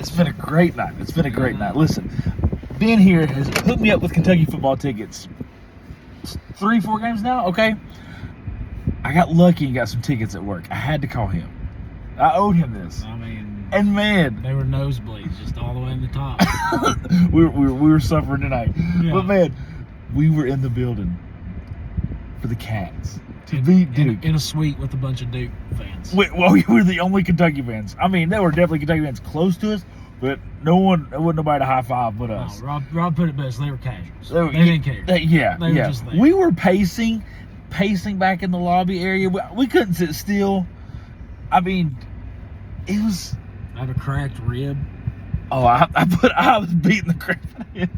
It's been a great night. It's been a great night. Listen, Ben here has hooked me up with Kentucky football tickets. 3-4 games now, okay? I got lucky and got some tickets at work. I had to call him. I owed him this. I mean, And man, they were nosebleeds, just all the way in the top. we were suffering tonight. Yeah. But man, we were in the building for the Cats to beat Duke. In a suite with a bunch of Duke fans. We were the only Kentucky fans. I mean, there were definitely Kentucky fans close to us, but there wasn't nobody to high five but us. No, Rob put it best. They were casuals. They didn't care. Yeah, They were just there. We were pacing back in the lobby area. We couldn't sit still. I mean, it was. I have a cracked rib. Oh, I was beating the crap out of him.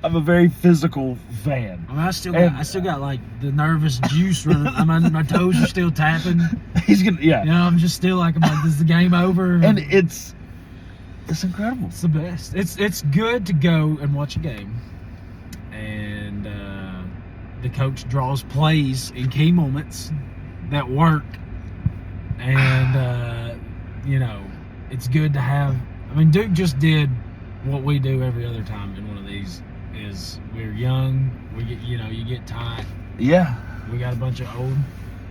I'm a very physical fan. I mean, I still got like the nervous juice running. I mean, my toes are still tapping. He's gonna, yeah. You know, I'm just still like, is the game over? And it's incredible. It's the best. It's good to go and watch a game, and the coach draws plays in key moments that work, and you know, it's good to have. I mean, Duke just did what we do every other time in one of these. Is we're young, we get, you know, you get tight. Yeah. We got a bunch of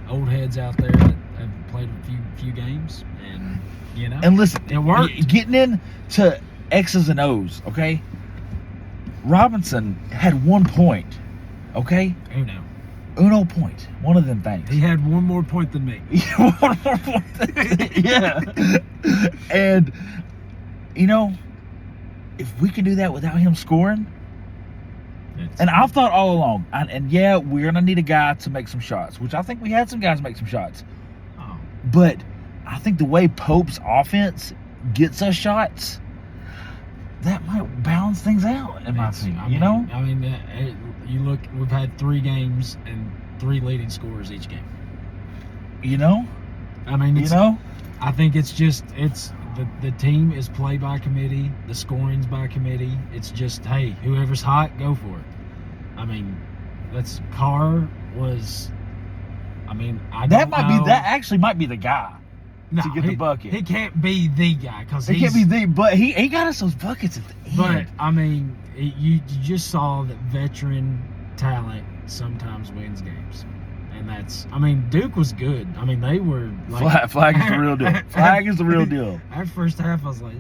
old heads out there that have played a few games, and you know. And listen, it worked. Getting into X's and O's, okay? Robinson had 1 point, okay? Uno point. One of them things. He had one more point than me. One more point. Yeah. And, you know, if we can do that without him scoring, and I've thought all along, and yeah, we're going to need a guy to make some shots, which I think we had some guys make some shots. Oh. But I think the way Pope's offense gets us shots, that might balance things out, in my opinion, you know? I mean, you look, we've had 3 games and 3 leading scorers each game. You know? I mean, you know? I think it's just, the team is play by committee, the scoring's by committee. It's just, hey, whoever's hot, go for it. I mean, Carr was, I mean, that actually might be the guy to get the bucket. He can't be the guy because he can't be the, but he got us those buckets at the end. But I mean, you just saw that veteran talent sometimes wins games, and that's, I mean, Duke was good. I mean, they were like flag is the real deal. Flag is the real deal. Our first half, I was like,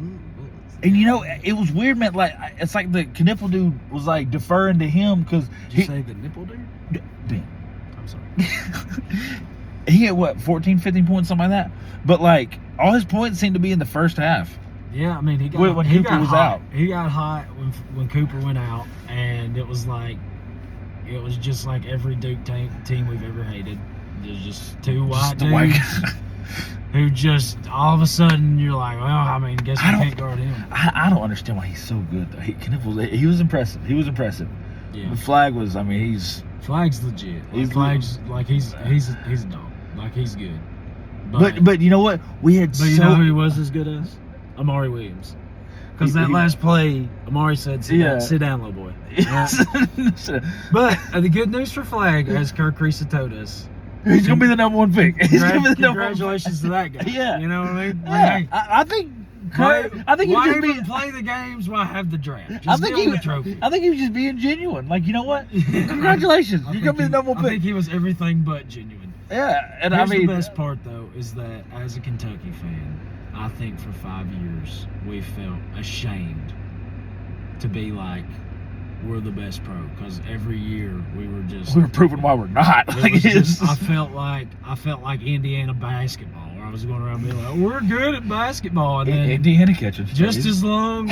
and you know, it was weird, man. Like, it's like the Knipple dude was like deferring to him because he say the nipple dude. Ben. I'm sorry. He had what, 14, 15 points, something like that. But like, all his points seemed to be in the first half. Yeah, I mean, when Cooper was out. He got hot when Cooper went out, and it was just like every Duke team we've ever hated. There's just 2 white dudes who just all of a sudden you're like, well, I mean, guess we can't guard him. I don't understand why he's so good though. He was impressive. Yeah. The Flag was, I mean, Flag's legit. Flag's like he's a dog. Like, he's good. But you know what? You know who he was as good as? Amari Williams. Because that last play, Amari said, sit down, little boy. But the good news for Flag, as Kirk Reese told us, he's going to be the number 1 pick. Congratulations to that guy. Yeah. You know what I mean? Yeah. Hey, I think why even play the games? Why have the draft? Just give him the trophy. I think he was just being genuine. Like, you know what? Congratulations. You're going to be the number 1 pick. I think he was everything but genuine. Yeah. And Here's the best part, though, is that as a Kentucky fan, I think for 5 years we felt ashamed to be like, we're the best pro, because every year we were proving why we're not. I felt like Indiana basketball, where I was going around being like, we're good at basketball, and then Indiana catching just as long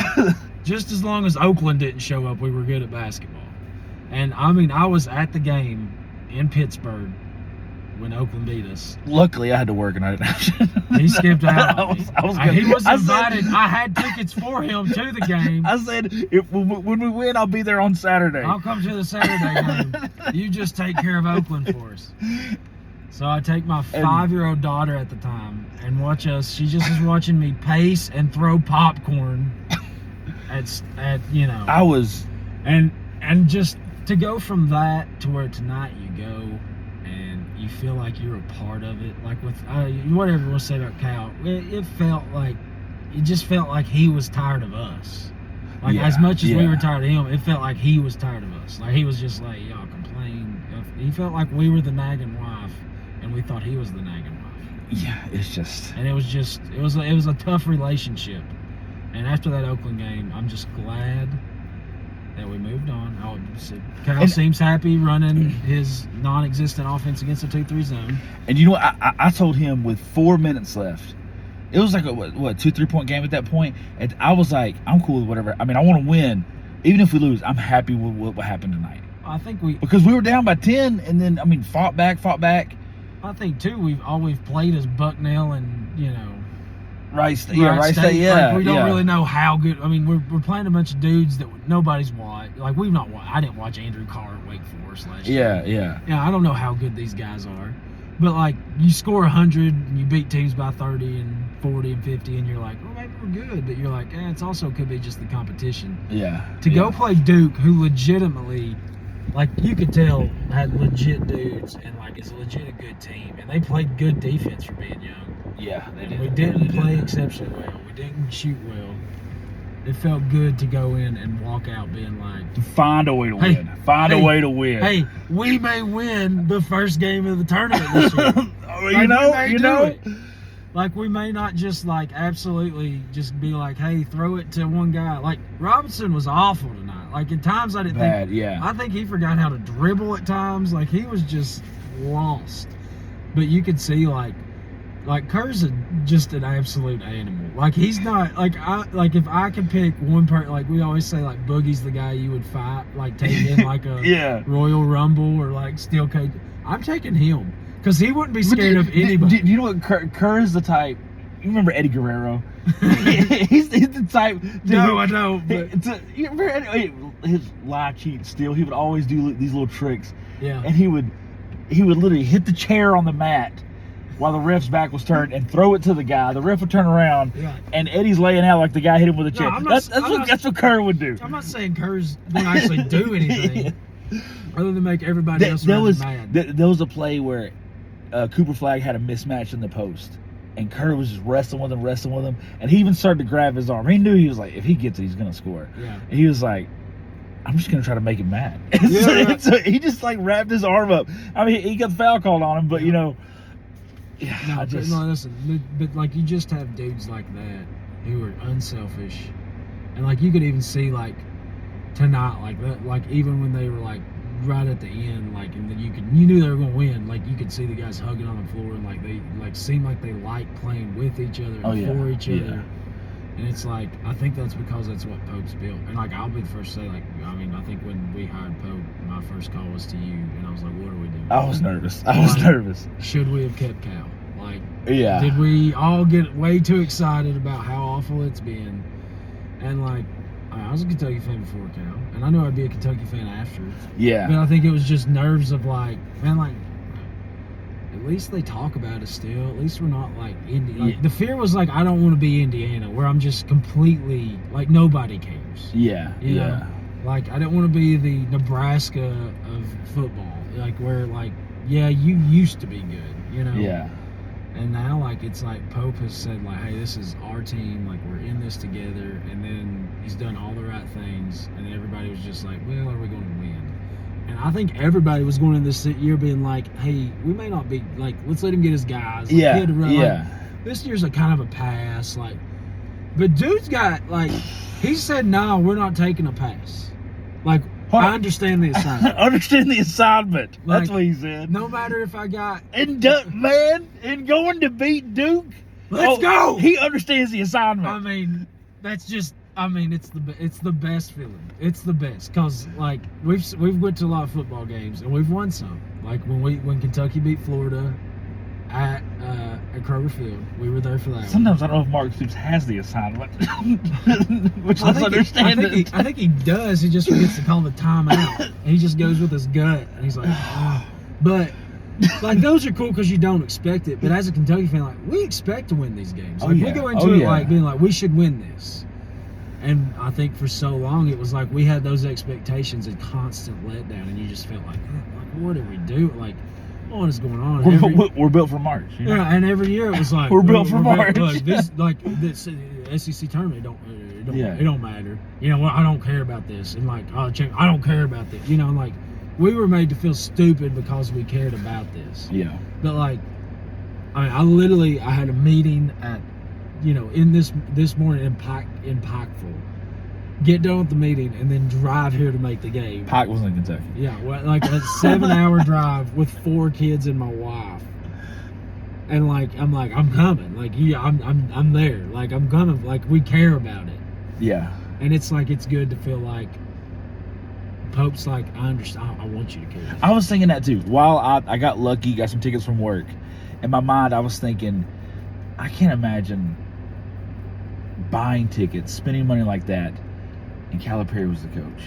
as Oakland didn't show up, we were good at basketball. And I mean, I was at the game in Pittsburgh when Oakland beat us. Luckily, I had to work and I didn't have to. He skipped out. He was invited. I had tickets for him to the game. I said, when we win, I'll be there on Saturday. I'll come to the Saturday game. You just take care of Oakland for us. So I take my 5-year-old daughter at the time and watch us. She just is watching me pace and throw popcorn at you know. I was. And just to go from that to where tonight you go and you feel like you're a part of it, like with whatever we'll say about Cal, it felt like it just felt like he was tired of us. Like Yeah, as much as we yeah. were tired of him, it felt like he was tired of us. Like he was just like, y'all complain. He felt like we were the nagging wife, and we thought he was the nagging wife. Yeah, it's just. And it was a tough relationship. And after that Oakland game, I'm just glad that we moved on. Kyle seems happy running his non-existent offense against the 2-3 zone. And you know what? I told him with 4 minutes left. It was like a 2-3 point game at that point, and I was like, I'm cool with whatever. I mean, I want to win, even if we lose. I'm happy with what happened tonight. I think because we were down by 10, and then I mean, fought back. I think too we've played as Bucknell and Wright State. Yeah. Like, we don't really know how good. I mean, we're playing a bunch of dudes that nobody's watched. Like we've not watched. I didn't watch Andrew Carr at Wake Forest last year. Yeah. I don't know how good these guys are, but like you score 100 and you beat teams by 30 and 40 and 50, and you're like, well, maybe we're good. But you're like, it's also could be just the competition. Yeah. To go play Duke, who legitimately, like you could tell, had legit dudes and like is legit a good team, and they played good defense for being young. Yeah, they did. We didn't play exceptionally well. We didn't shoot well. It felt good to go in and walk out being like, to find a way to win. Find a way to win. Hey, we may win the first game of the tournament this year. you know. Like we may not just like absolutely just be like, hey, throw it to one guy. Like Robinson was awful tonight. Like at times I didn't think. Yeah. I think he forgot how to dribble at times. Like he was just lost. But you could see like Kerr's just an absolute animal. Like he's not like if I could pick one person, like we always say, like Boogie's the guy you would fight, like take in like a Royal Rumble or like Steel Cage. I'm taking him because he wouldn't be scared of anybody. Do you know what Kerr is the type? You remember Eddie Guerrero? he's the type. No, I know. But You remember his lie, cheat, steal? He would always do these little tricks. Yeah. And he would literally hit the chair on the mat while the ref's back was turned and throw it to the guy. The ref would turn around, and Eddie's laying out like the guy hit him with a chair. That's what Kerr would do. I'm not saying Kerr's don't actually do anything other than make everybody else mad. There was a play where Cooper Flagg had a mismatch in the post, and Kerr was just wrestling with him, and he even started to grab his arm. He knew he was like, if he gets it, he's gonna score. Yeah. And he was like, I'm just gonna try to make him mad. So he just like wrapped his arm up. I mean, he got the foul called on him, but listen, but like you just have dudes like that who are unselfish, and like you could even see like tonight, like that, like even when they were like right at the end, like and then you knew they were gonna win. Like you could see the guys hugging on the floor, and like they like seemed like they like playing with each other and for each other. And it's like, I think that's because that's what Pope's built. And like, I'll be the first to say, like, I mean, I think when we hired Pope, my first call was to you, and I was like, what are we doing? I was nervous. Should we have kept Cal? Like, did we all get way too excited about how awful it's been? And like, I was a Kentucky fan before Cal, and I knew I'd be a Kentucky fan after. Yeah. But I think it was just nerves of like, man, like, at least they talk about it still. At least we're not like Indiana. Like, the fear was like, I don't want to be Indiana, where I'm just completely like nobody cares. Yeah. You know? Like I didn't want to be the Nebraska of football, like where like you used to be good, you know. Yeah. And now like it's like Pope has said like, hey, this is our team. Like we're in this together. And then he's done all the right things, and everybody was just like, well, are we going to win? And I think everybody was going in this year being like, hey, we may not be, like, let's let him get his guys. Like, he had to run, like, this year's a kind of a pass. Like, but dude's got, like, he said, no, we're not taking a pass. Like, I understand the assignment. Understand the assignment. Like, that's what he said. No matter if I got. And going to beat Duke. Let's go. He understands the assignment. I mean, that's just. I mean, it's the best feeling. It's the best because like we've went to a lot of football games and we've won some. Like when Kentucky beat Florida at Kroger Field, we were there for that. Sometimes I don't know if Mark Stoops has the assignment, which I understand. I think he does. He just forgets to call the timeout. And he just goes with his gut and he's like, oh. But. Like those are cool because you don't expect it. But as a Kentucky fan, like we expect to win these games. Like we go into it like being like we should win this. And I think for so long it was like we had those expectations and constant letdown, and you just felt like what did we do? Like, what is going on? We're built for March. You know? Yeah, and every year it was like we're built for March. This SEC tournament. Yeah. It don't matter. You know, well, I don't care about this. And like, I don't care about this. You know, like, we were made to feel stupid because we cared about this. Yeah. But like, I mean, I had a meeting at, you know, in this morning in Pikeville. Get done with the meeting and then drive here to make the game. Pike was in Kentucky. Yeah, well, like a 7-hour drive with 4 kids and my wife. And like, I'm coming. Like, yeah, I'm there. Like, I'm coming. Like, we care about it. Yeah. And it's like, it's good to feel like Pope's like, I understand. I want you to care. I was thinking that too. While I got lucky, got some tickets from work. In my mind, I was thinking, I can't imagine buying tickets, spending money like that, and Calipari was the coach.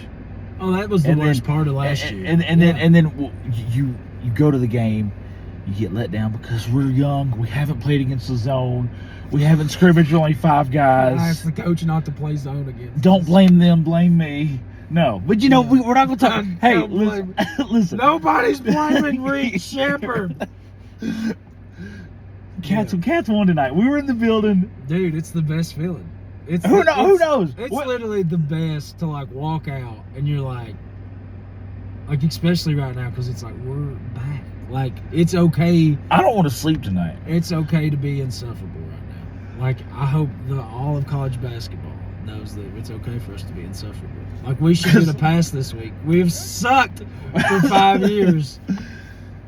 Oh, that was the worst part of last year. And then you go to the game, you get let down because we're young. We haven't played against the zone. We haven't scrimmaged with only 5 guys. I asked the coach not to play zone again. Don't blame them, blame me. No, but you know, we're not going to talk. Hey, listen. Nobody's blaming Reed Shepherd. Cats won tonight. We were in the building. Dude, it's the best feeling. Who knows? It's literally the best to like walk out and you're like especially right now because it's like we're back. Like, it's okay. I don't want to sleep tonight. It's okay to be insufferable right now. Like, I hope all of college basketball knows that it's okay for us to be insufferable. Like, we should get a pass this week. We've sucked for 5 years.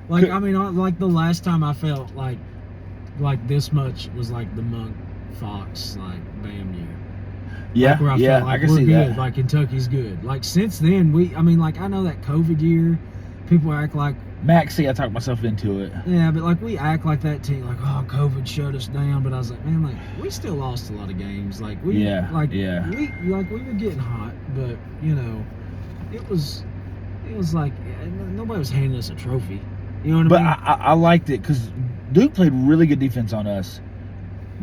Like, I mean, like the last time I felt like this much was like the Monk Fox like Bam year. Yeah, like where I felt like I can we're see good. that. Like, Kentucky's good. Like, since then, I know that COVID year, people act like Maxie, I talked myself into it. Yeah, but like we act like that team, like, oh, COVID shut us down. But I was like, man, like we still lost a lot of games. Like we were getting hot, but you know, it was like nobody was handing us a trophy. You know what I mean? But I liked it because Duke played really good defense on us.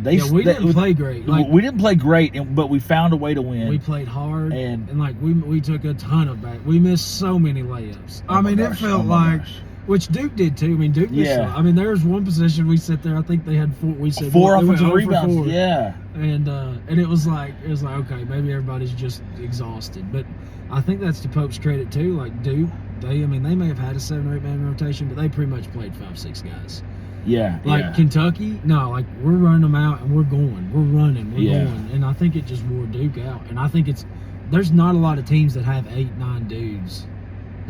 We didn't play great. Like, we didn't play great, but we found a way to win. We played hard, and like we took a ton of back. We missed so many layups. It felt like, which Duke did too. I mean, Duke missed. Yeah. There's one position we sit there. I think they had 4. We said 4 offensive rebounds. Yeah. And it was like okay, maybe everybody's just exhausted. But I think that's to Pope's credit too. Like Duke, they may have had a 7 or 8 man rotation, but they pretty much played 5-6 guys. Yeah. Like Kentucky, no, like we're running them out and we're going. We're running. We're going. And I think it just wore Duke out. And I think there's not a lot of teams that have 8-9 dudes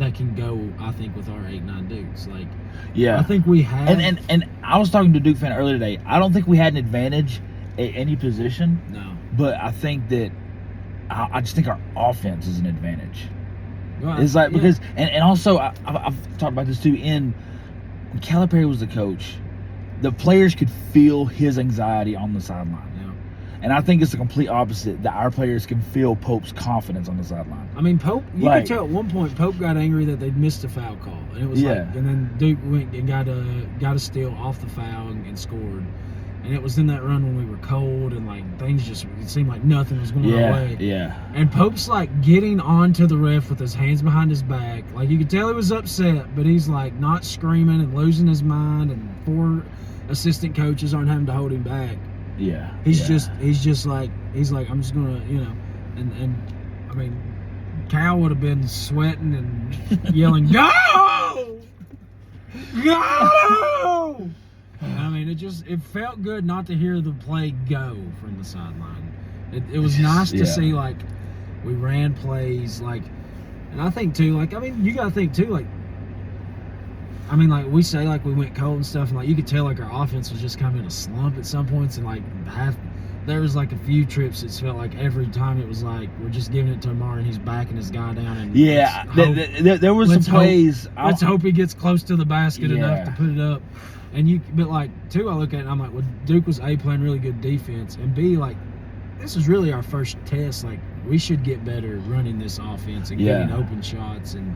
that can go, I think, with our 8-9 dudes. Like, yeah. I think we have. And I was talking to a Duke fan earlier today. I don't think we had an advantage at any position. No. But I think that I just think our offense is an advantage. Well, it's like because and also I've talked about this too. When Calipari was the coach, the players could feel his anxiety on the sideline. Yeah. And I think it's the complete opposite, that our players can feel Pope's confidence on the sideline. I mean, Pope, you could tell at one point Pope got angry that they'd missed a foul call. And it was and then Duke went and got a steal off the foul and scored. And it was in that run when we were cold and like things it seemed like nothing was going our way. Yeah. And Pope's like getting onto the ref with his hands behind his back. Like you could tell he was upset, but he's like not screaming and losing his mind, and 4 assistant coaches aren't having to hold him back. Yeah. He's like I'm just gonna, and I mean Cal would have been sweating and yelling, Go! Go! I mean, it felt good not to hear the play go from the sideline. It was nice to see, like, we ran plays, like, and I think, too, like, I mean, you got to think, too, like, I mean, like, we say, like, we went cold and stuff, and, like, you could tell, like, our offense was just kind of in a slump at some points, and, like, there was, like, a few trips it felt like every time it was, like, we're just giving it to Amari, and he's backing his guy down, and there was some plays. Let's hope he gets close to the basket enough to put it up. But like, too, I look at it and I'm like, well, Duke was A, playing really good defense, and B, like, this is really our first test. Like, we should get better running this offense and getting open shots and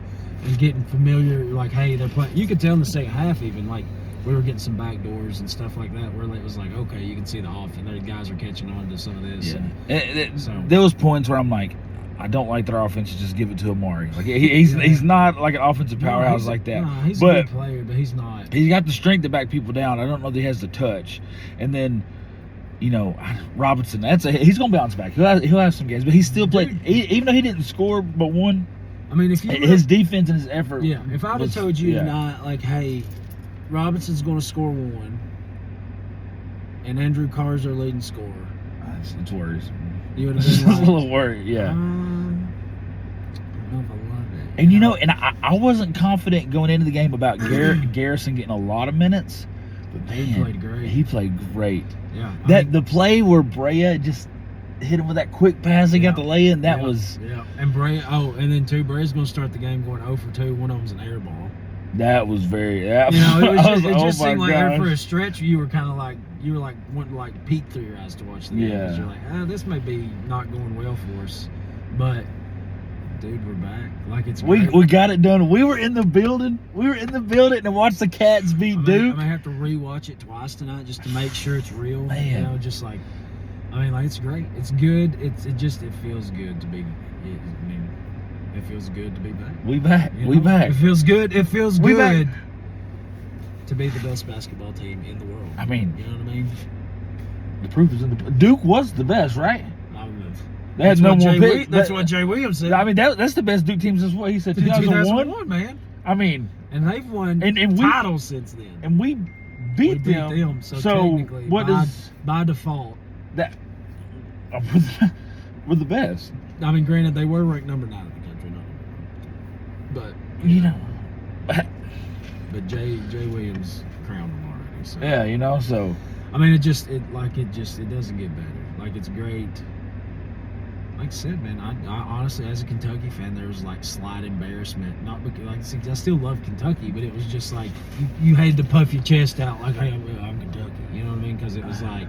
getting familiar. Like, hey, they're playing. You could tell in the second half even, like, we were getting some back doors and stuff like that where it was like, okay, you can see the offense. The guys are catching on to some of this. Yeah. There was points where I'm like, I don't like their offense. Just give it to Amari. Like he's not like an offensive powerhouse like that. No, he's a good player, but he's not. He's got the strength to back people down. I don't know that he has the touch. And then you know, Robinson. He's going to bounce back. He'll have some games, but he still played. Even though he didn't score but one. I mean, if you his defense and his effort. Yeah, if I would have told you tonight, like, hey, Robinson's going to score one, and Andrew Carr's our leading scorer, it's worrisome. You would have been like, a little worried, yeah. I don't know if I love it. And you know, and I wasn't confident going into the game about Garrison getting a lot of minutes, but man, he played great. He played great. Yeah, The play where Brea just hit him with that quick pass, he got the lay-in. That was and Brea. Oh, and then Brea's going to start the game going 0 for 2. One of them's an air ball. That was very. You know, it just seemed like there for a stretch you were kind of like wanting to like peek through your eyes to watch the game. Yeah. You're like, this may be not going well for us, but dude, we're back. Like it's we got it done. We were in the building. And watched the Cats beat Duke. I may have to rewatch it twice tonight just to make sure it's real. Man. You know, just like. I mean, like, it's great. It's good. It feels good to be. It feels good to be back. We back. You know? We back. It feels good. It feels good to be the best basketball team in the world. I mean, you know what I mean. The proof is in the. Duke was the best, right? They had that's no more picks. That's what Jay Williams said. I mean, that's the best Duke team since what he said 2001, man. I mean, and they've won titles since then. And we beat them. So technically, by default. That we're the best. I mean, granted, they were ranked number 9 in the country, but you know, but Jay Williams crowned them already. So. Yeah, you know. So I mean, it doesn't get better. Like it's great. Like I said, man, I honestly, as a Kentucky fan, there was like slight embarrassment. Not because, like I still love Kentucky, but it was just like you had to puff your chest out, like, hey, I'm Kentucky. You know what I mean? Because it was like.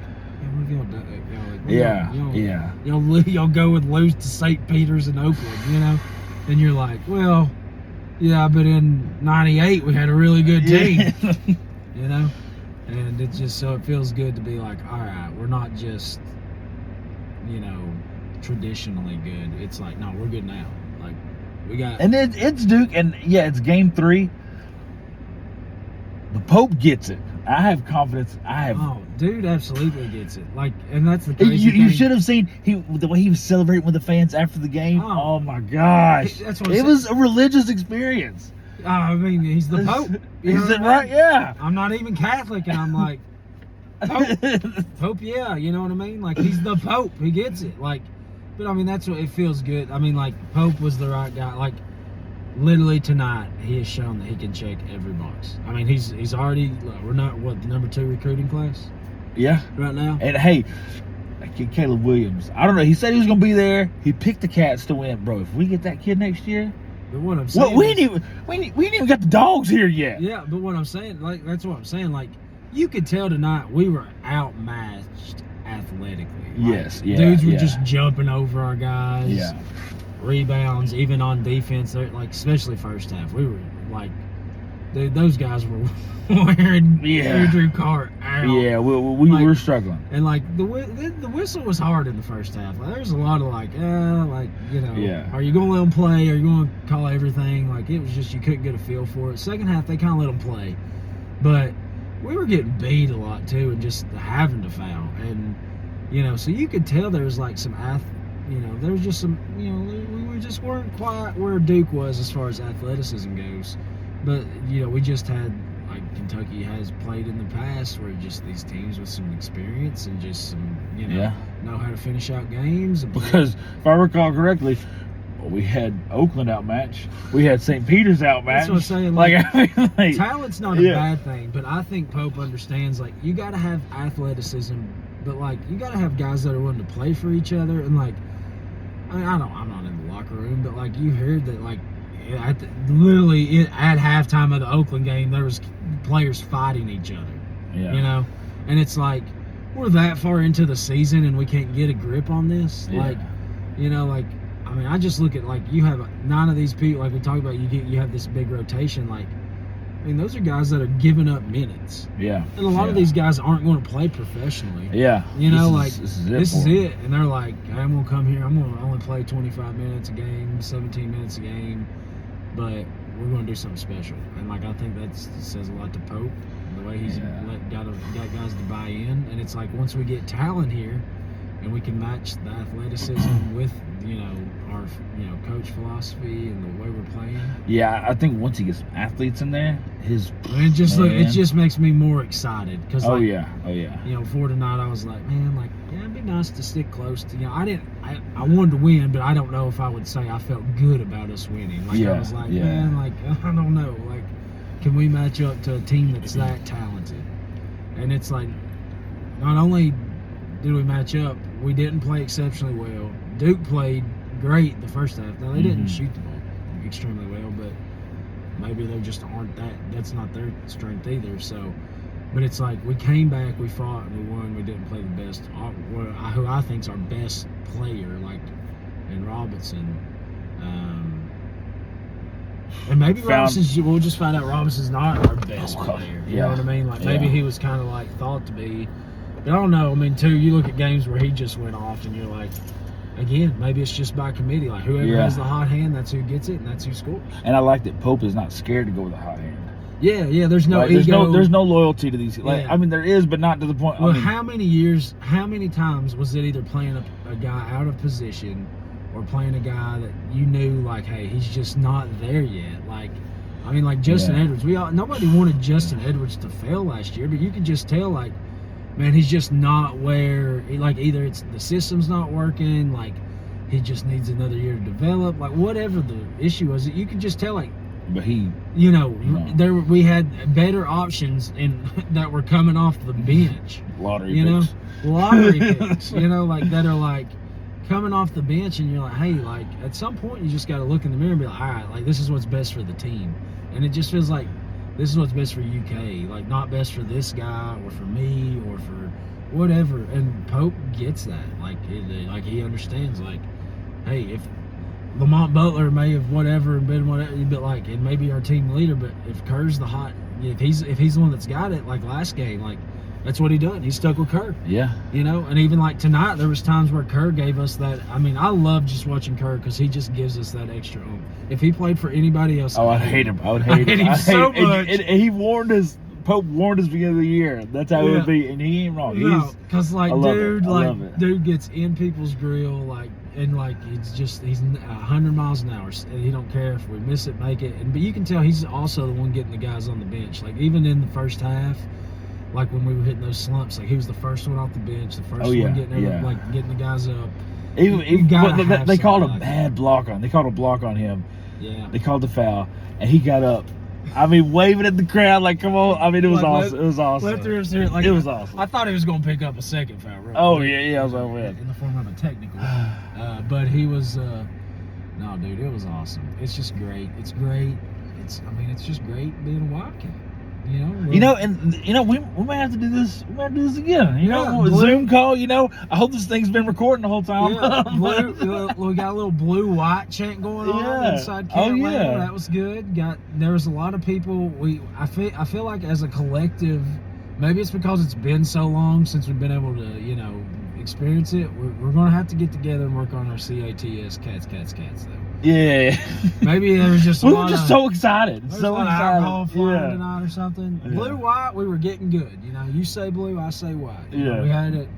Y'all go and lose to St. Peter's and Oakland, you know, and you're like, well, yeah, but in '98 we had a really good team, you know, and it's just so it feels good to be like, all right, we're not just, you know, traditionally good. It's like, no, we're good now. Like we got, and it's Duke, and yeah, it's game 3. The Pope gets it. I have confidence. Oh, dude, absolutely gets it. Like, and that's the crazy thing. You should have seen the way he was celebrating with the fans after the game. Oh my gosh, that's what it was a religious experience. I mean, he's the Pope. Is it right? Yeah. I'm not even Catholic, and I'm like, Pope, yeah. You know what I mean? Like, he's the Pope. He gets it. Like, but I mean, that's what it feels good. I mean, like, Pope was the right guy. Like. Literally tonight, he has shown that he can check every box. I mean, he's already. We're not the number 2 recruiting class. Yeah. Right now. And hey, Caleb Williams. I don't know. He said he was gonna be there. He picked the Cats to win, bro. If we get that kid next year, but what I'm saying, we ain't even got the dogs here yet. Yeah, but what I'm saying, like that's what I'm saying. Like you could tell tonight we were outmatched athletically. Yes. Yeah. Dudes were just jumping over our guys. Yeah. Rebounds, even on defense, like especially first half, we were like, dude, those guys were wearing Andrew Carr out. Yeah, we were struggling, and like the whistle was hard in the first half. Like, there was a lot of like you know, are you gonna let them play? Are you gonna call everything? Like it was just you couldn't get a feel for it. Second half they kind of let them play, but we were getting beat a lot too, and just having to foul, and you know, so you could tell there was like some you know, there was just some, you know, we just weren't quite where Duke was as far as athleticism goes. But, you know, we just had, like, Kentucky has played in the past where just these teams with some experience and just some, you know, know how to finish out games. Because, if I recall correctly, we had Oakland outmatched. We had St. Peter's outmatched. That's what I'm saying. Like, talent's not a bad thing, but I think Pope understands, like, you got to have athleticism, but, like, you got to have guys that are willing to play for each other and, like, I mean, I'm not in the locker room, but like you heard that, like literally at halftime of the Oakland game, there was players fighting each other. Yeah. You know, and it's like we're that far into the season and we can't get a grip on this. Yeah. Like, you know, like I mean, I just look at like you have 9 of these people. Like we talked about, you have this big rotation. Like, I mean, those are guys that are giving up minutes. Yeah. And a lot of these guys aren't going to play professionally. Yeah. You know, this is it. And they're like, I'm going to come here. I'm going to only play 25 minutes a game, 17 minutes a game. But we're going to do something special. And, like, I think that says a lot to Pope. The way he's got guys to buy in, and it's like once we get talent here, and we can match the athleticism with our coach philosophy and the way we're playing. Yeah, I think once he gets some athletes in there, it just makes me more excited because oh yeah. For tonight I was like, man, like it'd be nice to stick close to. I wanted to win, but I don't know if I would say I felt good about us winning. Like I was like, man, like I don't know, like can we match up to a team that's that talented? And it's like, not only did we match up, we didn't play exceptionally well. Duke played great the first half. Now they didn't shoot the ball extremely well, but maybe they just aren't that's not their strength either. So, but it's like we came back, we fought, and we won. We didn't play the best, who I think's our best player, like in Robinson. And maybe we'll just find out Robinson's not our best player. You know what I mean? Like maybe he was kind of like thought to be. But I don't know. I mean, too, you look at games where he just went off, and you're like, again, maybe it's just by committee. Like whoever has the hot hand, that's who gets it, and that's who scores. And I like that Pope is not scared to go with a hot hand. Yeah. There's no ego. There's no loyalty to these. Like I mean, there is, but not to the point. Well, how many times was it either playing a guy out of position, or playing a guy that you knew like, hey, he's just not there yet. Like, I mean, like Justin Edwards. Nobody wanted Justin Edwards to fail last year, but you could just tell, like, man, he's just not where. Like, either it's the system's not working, like he just needs another year to develop, like whatever the issue was. You could just tell, like. But he, we had better options that were coming off the bench. Lottery picks. Like that are like coming off the bench, and you're like, hey, like at some point you just got to look in the mirror and be like, all right, like this is what's best for the team, and it just feels like this is what's best for UK, like not best for this guy or for me or for whatever. And Pope gets that, like he understands, like, hey, if Lamont Butler may have been whatever, but like, and maybe our team leader, but if Kerr's if he's the one that's got it, like last game, like that's what he done. He stuck with Kerr. Yeah. And even like tonight, there was times where Kerr gave us that. I mean, I love just watching Kerr because he just gives us that extra oomph. If he played for anybody else, I'd hate him. I would hate him so much. And he warned us. Pope warned us beginning of the year. That's how it would be, and he ain't wrong. No, because like dude gets in people's grill, like, and like he's 100 miles an hour, and he don't care if we miss it, make it. But you can tell he's also the one getting the guys on the bench. Like even in the first half. Like when we were hitting those slumps, like he was the first one off the bench, the first one getting the guys up. They called a bad block on. They called a block on him. Yeah. They called the foul, and he got up. I mean, waving at the crowd like, "Come on!" I mean, it was awesome. It was awesome. It was awesome. I thought he was going to pick up a second foul. Right? Oh yeah, I was over in the form of a technical. But he was. No, dude, it was awesome. It's just great. It's great. It's just great being a Wildcat. We might have to do this. We might have to do this again. Zoom call. I hope this thing's been recording the whole time. Yeah, we got a little blue-white chant going on inside Camp Level. That was good. There was a lot of people. I feel like as a collective, maybe it's because it's been so long since we've been able to experience it. We're gonna have to get together and work on our CATS cats though. Yeah. Maybe there was just we were just so excited. So alcohol flying tonight or something. Yeah. Blue, white, we were getting good. You say blue, I say white. We had it.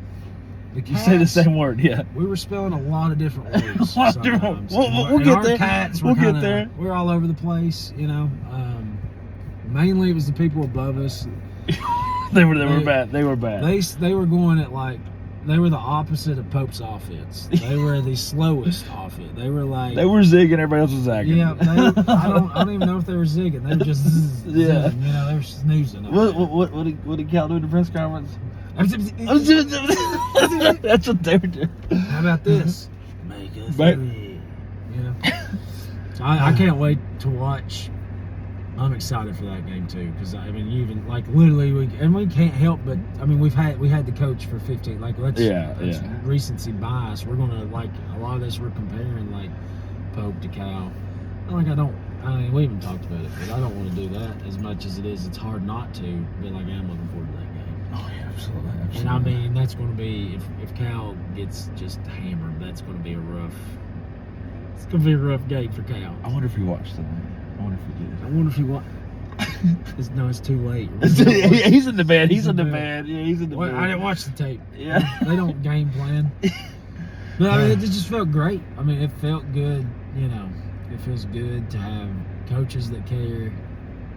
You say the same word, yeah. We were spelling a lot of different words. We'll get there. Cats we'll get there. We're all over the place, Mainly it was the people above us. They were bad. They were bad. They were going at like. They were the opposite of Pope's offense. They were the slowest offense. They were like... They were zigging, everybody else was zagging. Yeah, I don't even know if they were zigging. They were just zigging, they were snoozing. What did Cal do in the press conference? That's what they were doing. How about this? Make a three. So I can't wait to watch... I'm excited for that game too, because even like literally we can't help but we had the coach for 15, like that's recency bias. We're gonna like a lot of this we're comparing like Pope to Cal. We even talked about it, but I don't want to do that as much as it's hard not to, but like I'm looking forward to that game. Oh yeah, absolutely. And that's going to be if Cal gets just hammered, that's going to be a rough game for Cal. I wonder if he watched tonight. I wonder if he did. I wonder if he watched. No, it's too late. He's in the bed. He's in the bed. Yeah, he's in the bed. I didn't watch the tape. Yeah. They don't game plan. But I mean, it just felt great. I mean, it felt good. You know, it feels good to have coaches that care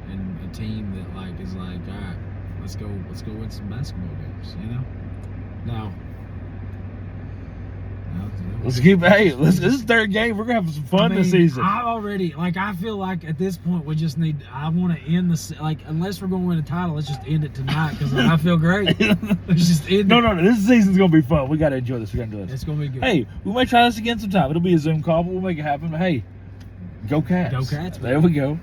and a team that like is like, all right, let's go win some basketball games. You know. Now, let's keep. Hey, this is third game. We're gonna have some fun this season. I feel like at this point we just need. I want to end this. Like, unless we're gonna win a title, let's just end it tonight because I feel great. Let's just end. No. This season's gonna be fun. We gotta enjoy this. We gotta do this. It's gonna be good. Hey, we might try this again sometime. It'll be a Zoom call, but we'll make it happen. But hey, go Cats! Go Cats! There we go.